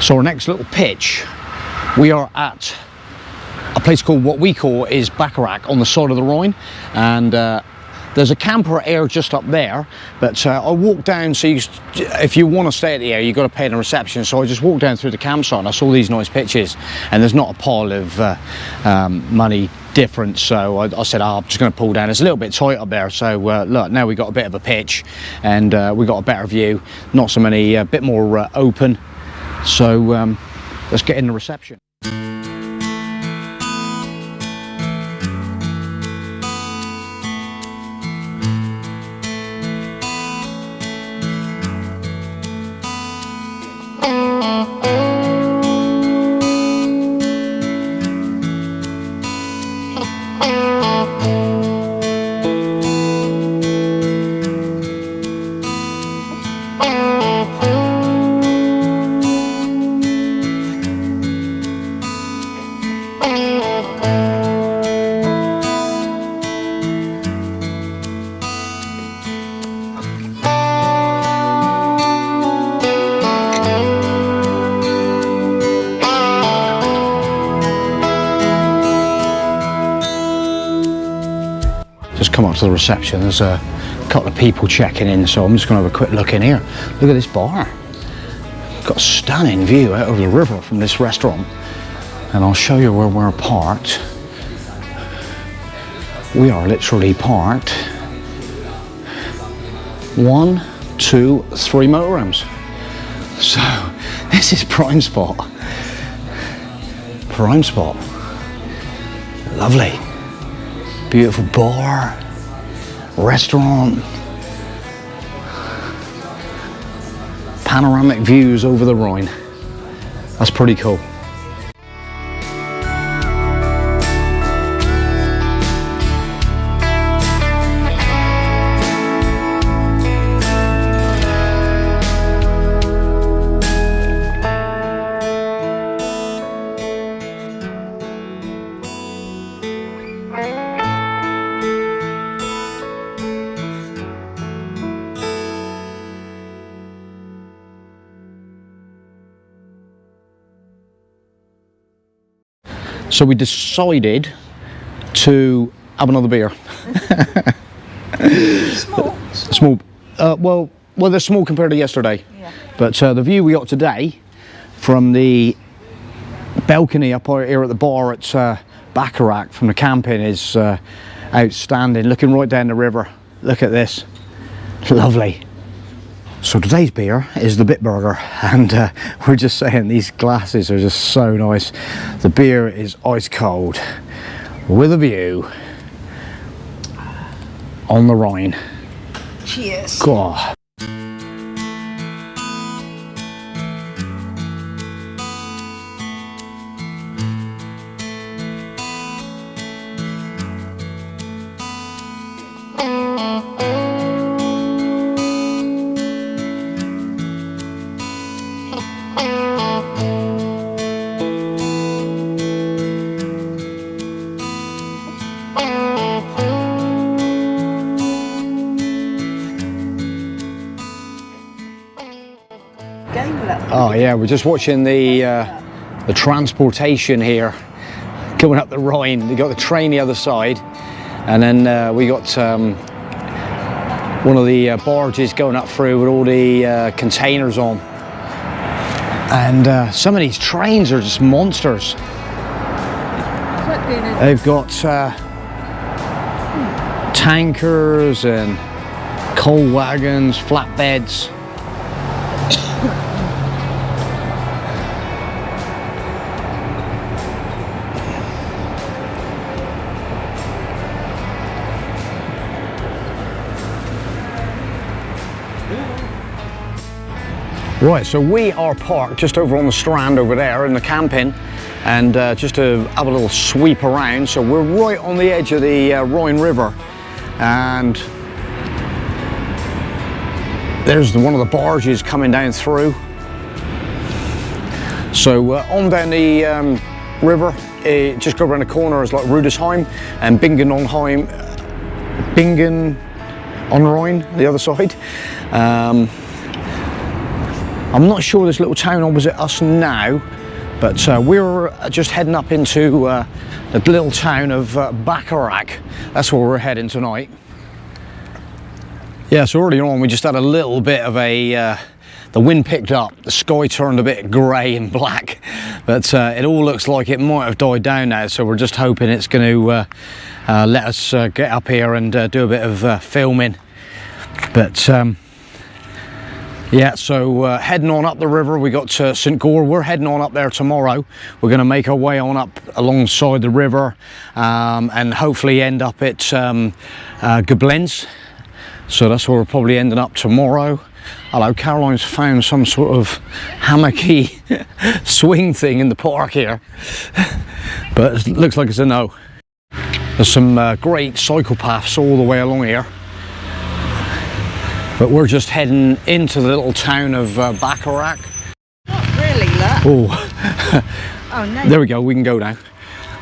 So our next little pitch, we are at a place called, what we call is Bacharach, on the side of the Rhine, and there's a camper air just up there, but I walked down, so if you want to stay at the air, you've got to pay the reception. So I just walked down through the campsite and I saw these nice pitches, and there's not a pile of money difference, so I said, I'm just going to pull down. It's a little bit tight up there, so look, now we got a bit of a pitch, and we got a better view, not so many, a bit more open, so let's get in the reception. Come up to the reception, there's a couple of people checking in, so I'm just going to have a quick look in here. Look at this bar, got a stunning view out over the river from this restaurant, and I'll show you where we're parked. We are literally parked 1, 2, 3 motorhomes, so this is prime spot, lovely, beautiful bar, restaurant, panoramic views over the Rhine. That's pretty cool. So we decided to have another beer. Small. Well, they're small compared to yesterday. Yeah. But the view we got today from the balcony up here at the bar at Bacharach from the camping is outstanding. Looking right down the river. Look at this. Lovely. So today's beer is the Bitburger, and we're just saying these glasses are just so nice. The beer is ice cold with a view on the Rhine. Cheers. God. Oh yeah, we're just watching the transportation here going up the Rhine. They got the train the other side, and then we got one of the barges going up through with all the containers on. And some of these trains are just monsters. They've got tankers and coal wagons, flatbeds. Right, so we are parked just over on the strand over there in the camping, and just to have a little sweep around. So we're right on the edge of the Rhine River, and there's one of the barges coming down through. So on down the river, just go around the corner is like Rudesheim and Bingen on Rhine, the other side. I'm not sure this little town opposite us now, but we're just heading up into the little town of Bacharach. That's where we're heading tonight. Yeah, so earlier on we just had a little bit of a, the wind picked up, the sky turned a bit grey and black, but it all looks like it might have died down now, so we're just hoping it's going to let us get up here and do a bit of filming. But yeah, so heading on up the river, we got to St. Gore. We're heading on up there tomorrow. We're going to make our way on up alongside the river and hopefully end up at Gobelins. So that's where we're probably ending up tomorrow. Hello, Caroline's found some sort of hammocky swing thing in the park here, but it looks like it's a no. There's some great cycle paths all the way along here, but we're just heading into the little town of Bacharach. Not really, look. Oh, Oh no. there we go, we can go now.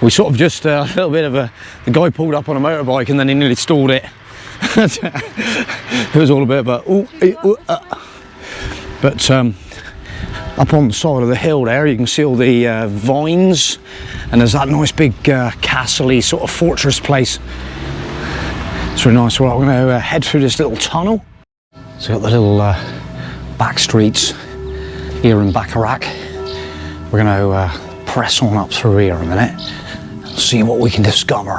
We sort of just a little bit of a, the guy pulled up on a motorbike and then he nearly stalled it. It was all a bit of a but up on the side of the hill there you can see all the vines, and there's that nice big castle-y sort of fortress place. It's really nice. Well, we're going to head through this little tunnel. So we've got the little back streets here in Bacharach. We're going to press on up through here a minute and see what we can discover.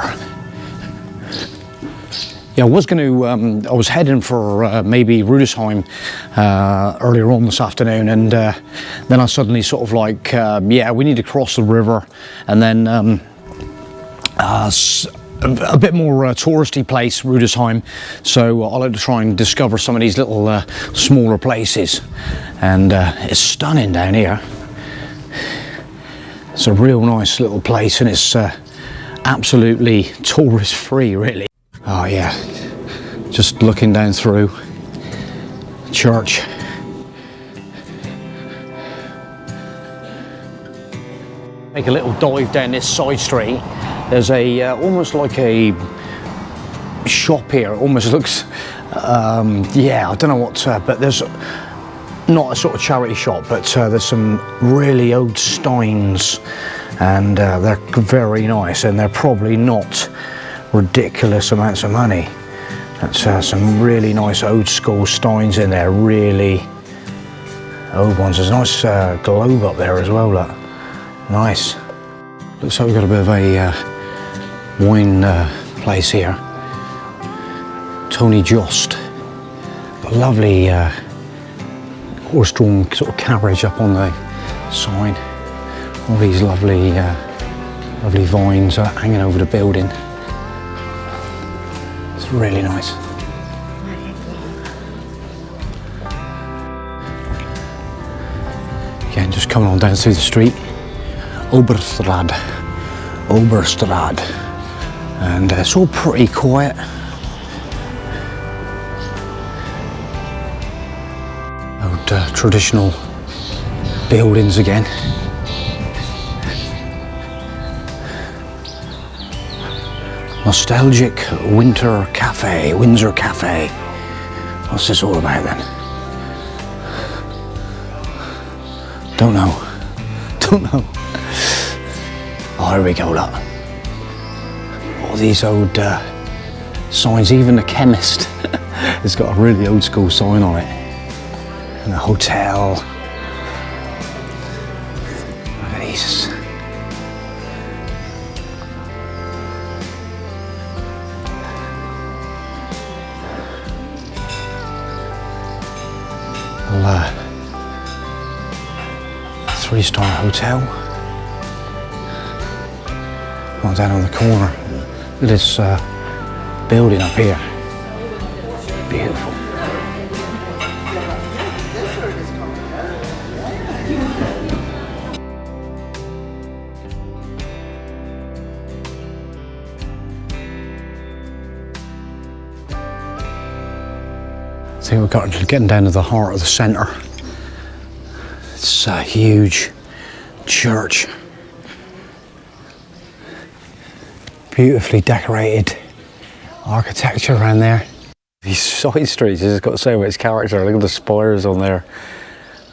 Yeah, I was going to, I was heading for maybe Rudesheim earlier on this afternoon, and then I suddenly sort of like, yeah, we need to cross the river, and then a bit more touristy place, Rudesheim, so I like to try and discover some of these little smaller places, and it's stunning down here. It's a real nice little place, and it's absolutely tourist free, really. Oh yeah, just looking down through church. Make a little dive down this side street. There's a almost like a shop here. It almost looks, yeah, I don't know what, but there's not a sort of charity shop, but there's some really old steins, and they're very nice, and they're probably not ridiculous amounts of money. That's some really nice old school steins in there, really old ones. There's a nice globe up there as well, look. Nice. Looks like we've got a bit of a wine place here. Tony Jost. Got a lovely horse-drawn sort of carriage up on the sign. All these lovely lovely vines hanging over the building. It's really nice. Again, just coming on down through the street. Oberstraat, and it's all pretty quiet. Old traditional buildings again. Nostalgic Windsor Cafe. What's this all about then? Don't know. Oh, here we go, look. All these old signs, even the chemist has got a really old school sign on it. And a hotel. Look at these. Well, 3-star hotel. Right down on the corner. Look at this building up here. Beautiful. I think we've got getting down to the heart of the centre. It's a huge church. Beautifully decorated architecture around there. These side streets, I just got to say about its character. Look at the spires on there.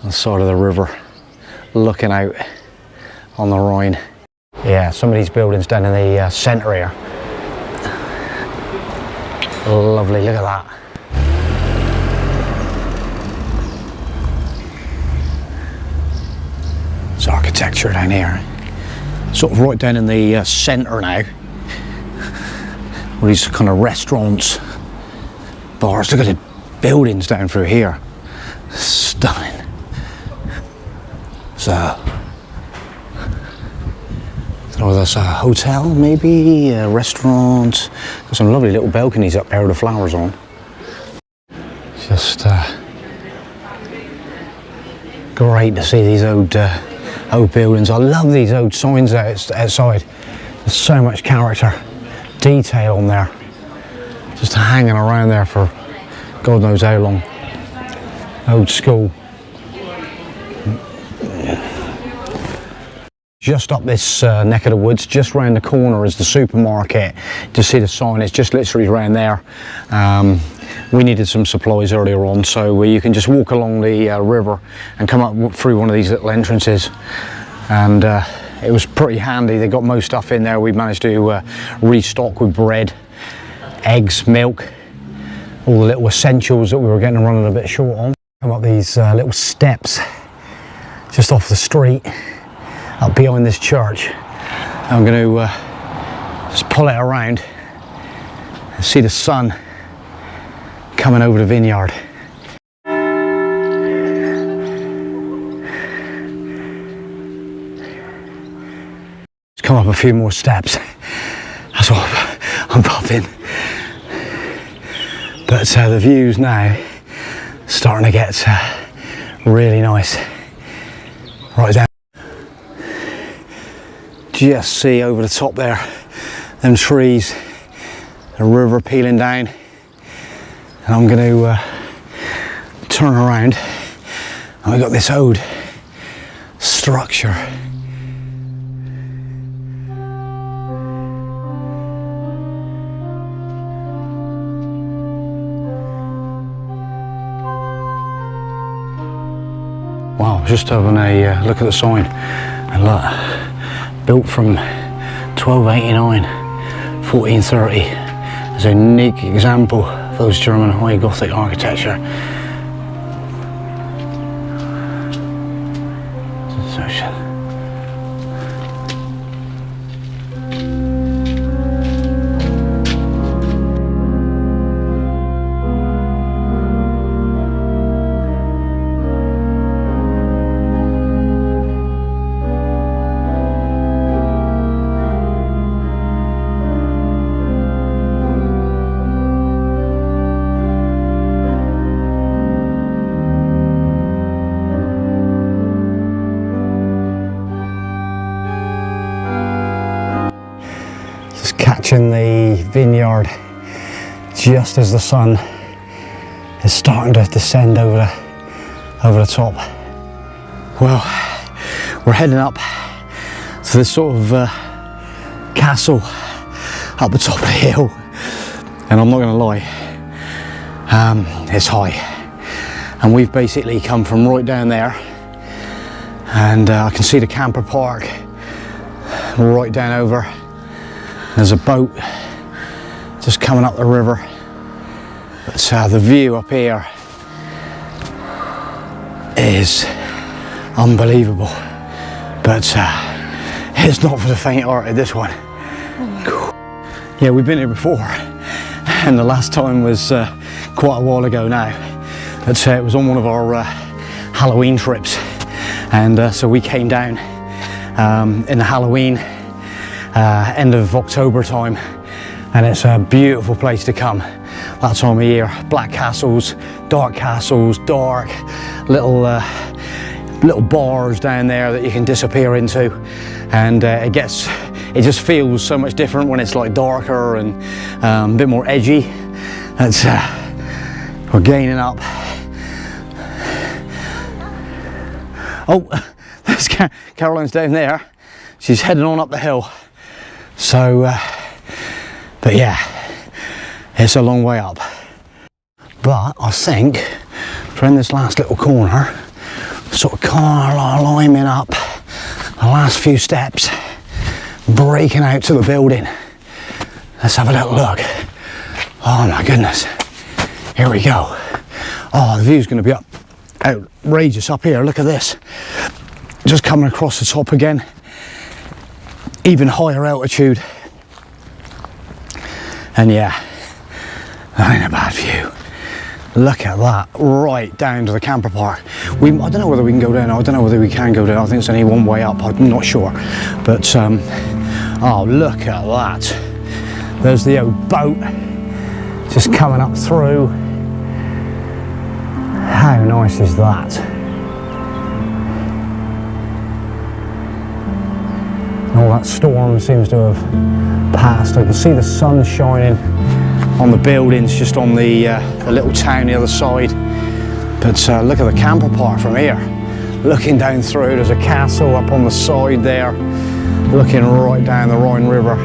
on the side of the river, looking out on the Rhine. Yeah, some of these buildings down in the centre here. Lovely, look at that. It's architecture down here. Sort of right down in the centre now. All these kind of restaurants, bars. Look at the buildings down through here. Stunning. So, I don't know whether that's a hotel, maybe a restaurant. Got some lovely little balconies up there with the flowers on. Just great to see these old buildings. I love these old signs outside. There's so much character, detail on there. Just hanging around there for God knows how long. Old school. Just up this neck of the woods, just round the corner is the supermarket. To see the sign, it's just literally around there. We needed some supplies earlier on, so you can just walk along the river and come up through one of these little entrances. And it was pretty handy. They got most stuff in there. We managed to restock with bread, eggs, milk, all the little essentials that we were getting running a bit short on. Come up these little steps just off the street, up behind this church. I'm going to just pull it around and see the sun coming over the vineyard. Let's come up a few more steps. That's what I'm popping. But the views now starting to get really nice. Right down. Just see over the top there, them trees, the river peeling down. And I'm going to turn around, and we've got this old structure. Wow, just having a look at the sign, and look, built from 1289, 1430. It's a unique example of those German high Gothic architecture. Catching the vineyard just as the sun is starting to descend over the top. Well, we're heading up to this sort of castle up the top of the hill, and I'm not going to lie, it's high, and we've basically come from right down there, and I can see the camper park right down over. There's a boat just coming up the river. But the view up here is unbelievable. But it's not for the faint-hearted, this one. Cool. Yeah, we've been here before, and the last time was quite a while ago now. But it was on one of our Halloween trips, and so we came down in the Halloween end of October time, and it's a beautiful place to come that time of year. Black castles, dark little bars down there that you can disappear into, and it just feels so much different when it's like darker and a bit more edgy. It's we're gaining up. Oh, there's Caroline's down there. She's heading on up the hill. So, but yeah, it's a long way up. But I think, around this last little corner, Sort of climbing up the last few steps, breaking out to the building. Let's have a little look. Oh my goodness. Here we go. Oh, the view's going to be outrageous up here. Look at this. Just coming across the top again. Even higher altitude. And yeah, that ain't a bad view. Look at that, right down to the camper park. I don't know whether we can go down. I don't know whether we can go down. I think it's only one way up. I'm not sure. But oh, look at that. There's the old boat just coming up through. How nice is that? All that storm seems to have passed. I can see the sun shining on the buildings just on the little town the other side. But look at the camper park from here. Looking down through, there's a castle up on the side there. Looking right down the Rhine River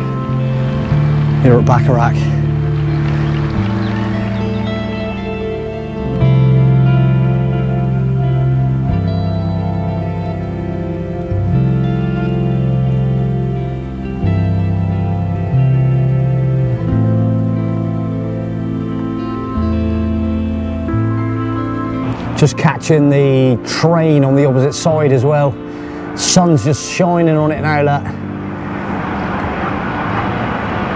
here at Bacharach. Just catching the train on the opposite side as well. Sun's just shining on it now, look.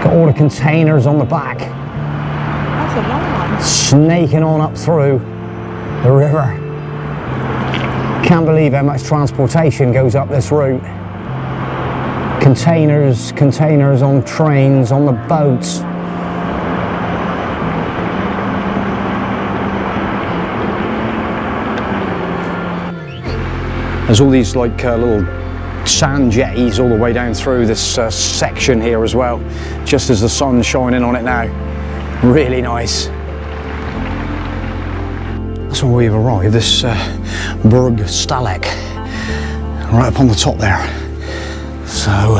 Got all the containers on the back. That's a long one. Snaking on up through the river. Can't believe how much transportation goes up this route. Containers on trains, on the boats. There's all these like little sand jetties all the way down through this section here as well, just as the sun's shining on it now. Really nice. That's where we've arrived, this Burg Stahleck, right up on the top there. So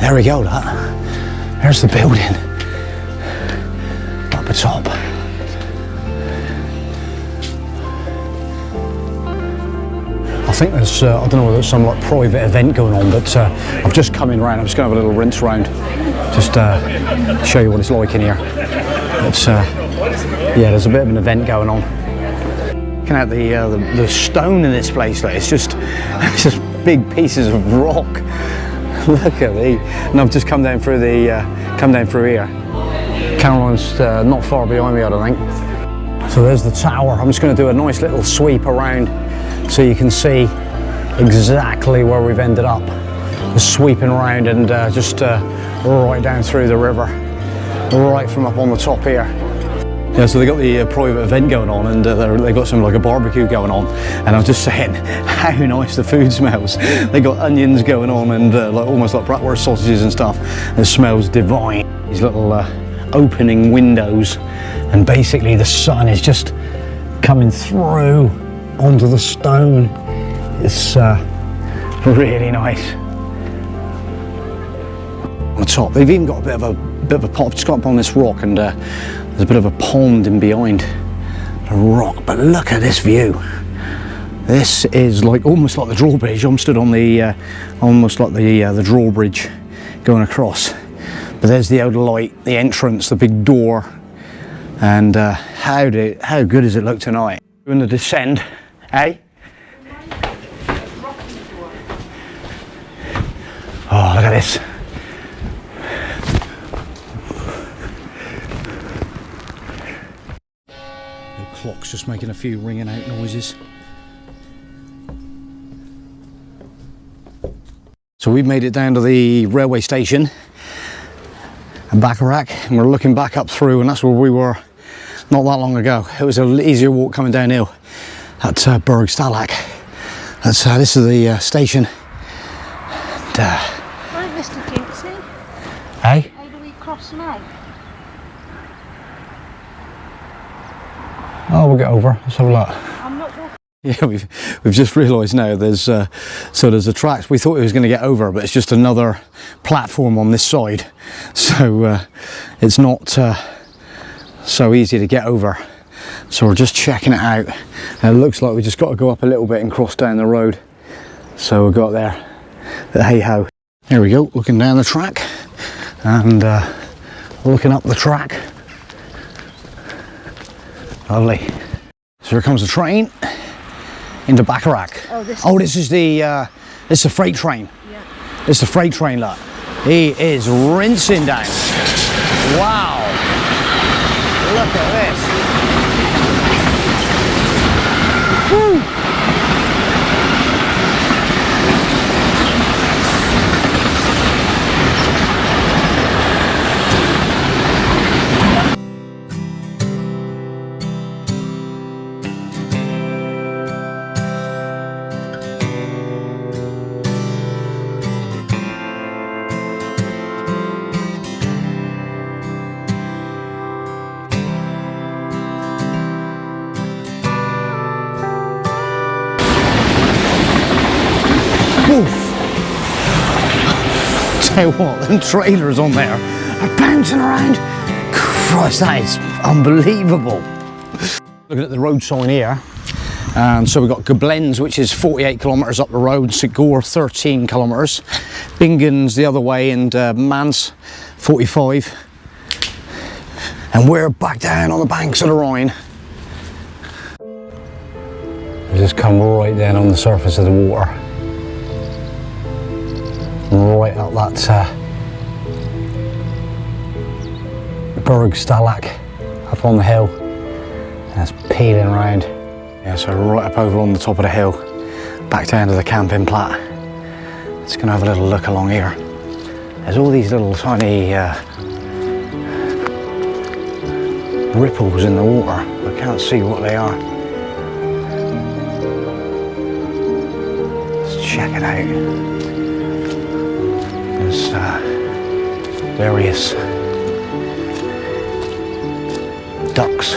there we go, there's the building up the top. I think there's, I don't know whether there's some like private event going on, but I've just come in round. I'm just going to have a little rinse round, just show you what it's like in here. It's, yeah, there's a bit of an event going on. Looking at the stone in this place, like, it's just big pieces of rock. Look at the, and I've just come down through here. Caroline's not far behind me, I don't think. So there's the tower. I'm just going to do a nice little sweep around, so you can see exactly where we've ended up. Just sweeping around and just right down through the river, right from up on the top here. Yeah, so they got the private event going on, and they got some like a barbecue going on. And I was just saying how nice the food smells. They got onions going on and like almost like bratwurst sausages and stuff. It smells divine. These little opening windows, and basically the sun is just coming through onto the stone. It's really nice. On the top, they've even got a bit of a pot. Just got up on this rock, and there's a bit of a pond in behind the rock. But look at this view. This is like almost like the drawbridge. I'm stood on the almost like the drawbridge going across. But there's the outer light, the entrance, the big door, and how good does it look tonight? Doing the descent. Hey? Oh, look at this. The clock's just making a few ringing out noises. So we've made it down to the railway station in Bacharach, and we're looking back up through, and that's where we were not that long ago. It was an easier walk coming downhill at Burg Stahleck. This is the station. And, Right, Mr. Jinxie. hey? How do we cross now? Oh, we'll get over. Let's have a look. I'm not walking. Yeah, we've just realised now there's a track. We thought it was going to get over, but it's just another platform on this side. So it's not so easy to get over. So we're just checking it out. And it looks like we just got to go up a little bit and cross down the road. So we got there. But hey ho. Here we go, looking down the track and looking up the track. Lovely. So here comes the train into Bacharach. Oh, this is the freight train. Yeah. This is the freight train, look. He is rinsing down. Wow. Look at this. Woo. Tell you what, them trailers on there are bouncing around. Christ, that is unbelievable. Looking at the road sign here, and so we've got Goblenz, which is 48 kilometres up the road, Sigor 13 kilometres, Bingen's the other way, and Mans 45. And we're back down on the banks of the Rhine. We just come right down on the surface of the water. Right up that Burg Stahleck up on the hill, and it's peeling around. Yeah, so right up over on the top of the hill, back down to the camping plat. Just gonna have a little look along here. There's all these little tiny ripples in the water. I can't see what they are. Let's check it out. There's various ducks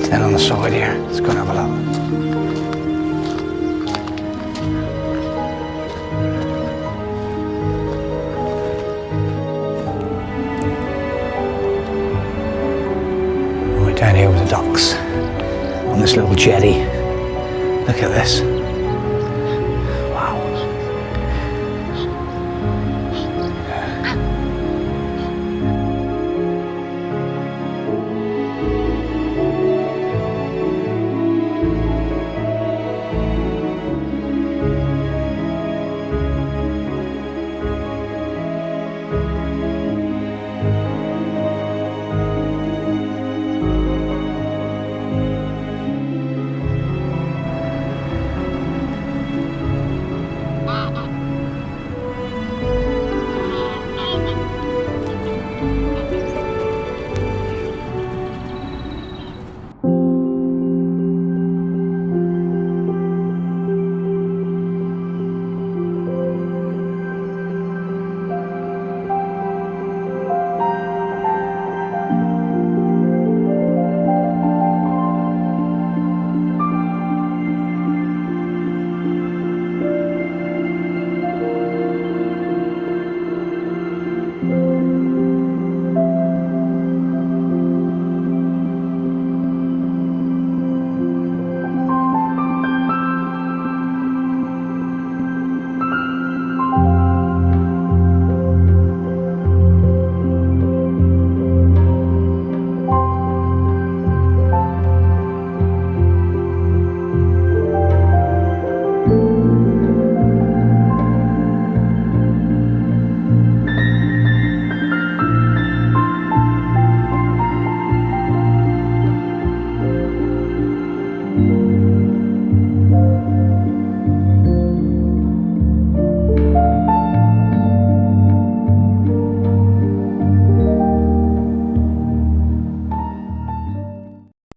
down on the side here. Let's go and have a look. Right down here with the ducks on this little jetty. Look at this.